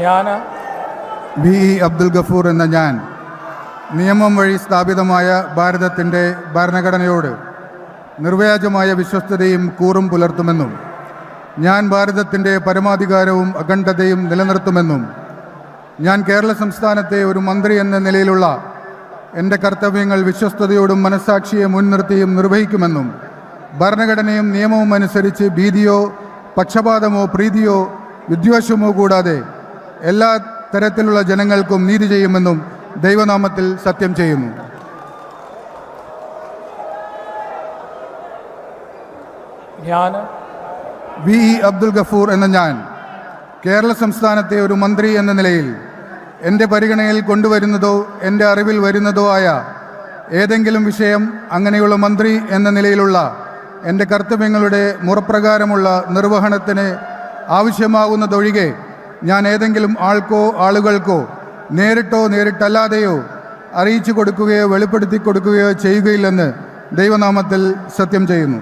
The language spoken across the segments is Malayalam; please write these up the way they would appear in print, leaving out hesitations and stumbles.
ഞാൻ ബി ഇ അബ്ദുൽ ഗഫൂർ എന്ന ഞാൻ നിയമം വഴി സ്ഥാപിതമായ ഭാരതത്തിൻ്റെ ഭരണഘടനയോട് നിർവ്യാജമായ വിശ്വസ്തതയും കൂറും പുലർത്തുമെന്നും ഞാൻ ഭാരതത്തിൻ്റെ പരമാധികാരവും അഖണ്ഡതയും നിലനിർത്തുമെന്നും ഞാൻ കേരള സംസ്ഥാനത്തെ ഒരു മന്ത്രി എന്ന നിലയിലുള്ള എൻ്റെ കർത്തവ്യങ്ങൾ വിശ്വസ്തയോടും മനസ്സാക്ഷിയെ മുൻനിർത്തിയും നിർവഹിക്കുമെന്നും ഭരണഘടനയും നിയമവും അനുസരിച്ച് ഭീതിയോ പക്ഷപാതമോ പ്രീതിയോ വിദ്വേഷമോ കൂടാതെ എല്ലാ തരത്തിലുള്ള ജനങ്ങൾക്കും നീതി ചെയ്യുമെന്നും ദൈവനാമത്തിൽ സത്യം ചെയ്യുന്നു. ഞാൻ ബി ഇ അബ്ദുൽ ഗഫൂർ എന്ന ഞാൻ കേരള സംസ്ഥാനത്തെ ഒരു മന്ത്രി എന്ന നിലയിൽ എൻ്റെ പരിഗണനയിൽ കൊണ്ടുവരുന്നതോ എൻ്റെ അറിവിൽ വരുന്നതോ ആയ ഏതെങ്കിലും വിഷയം അങ്ങനെയുള്ള മന്ത്രി എന്ന നിലയിലുള്ള എൻ്റെ കർത്തവ്യങ്ങളുടെ മുറപ്രകാരമുള്ള നിർവഹണത്തിന് ആവശ്യമാകുന്നതൊഴികെ ഞാൻ ഏതെങ്കിലും ആൾക്കോ ആളുകൾക്കോ നേരിട്ടോ നേരിട്ടല്ലാതെയോ അറിയിച്ചു കൊടുക്കുകയോ വെളിപ്പെടുത്തി കൊടുക്കുകയോ ചെയ്യുകയില്ലെന്ന് ദൈവനാമത്തിൽ സത്യം ചെയ്യുന്നു.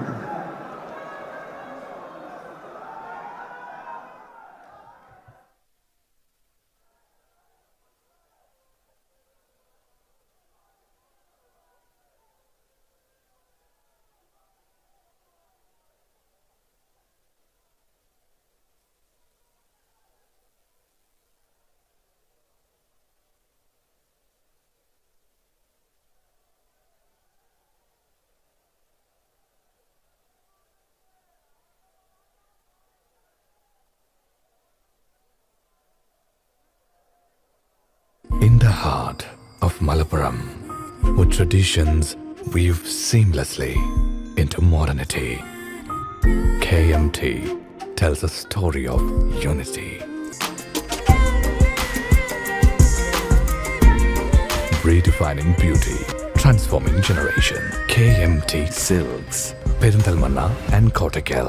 In the heart of Malappuram, with traditions weave seamlessly into modernity, KMT tells a story of unity. Redefining beauty, transforming generation. KMT Silks, Perinthalmanna and Kottakkal.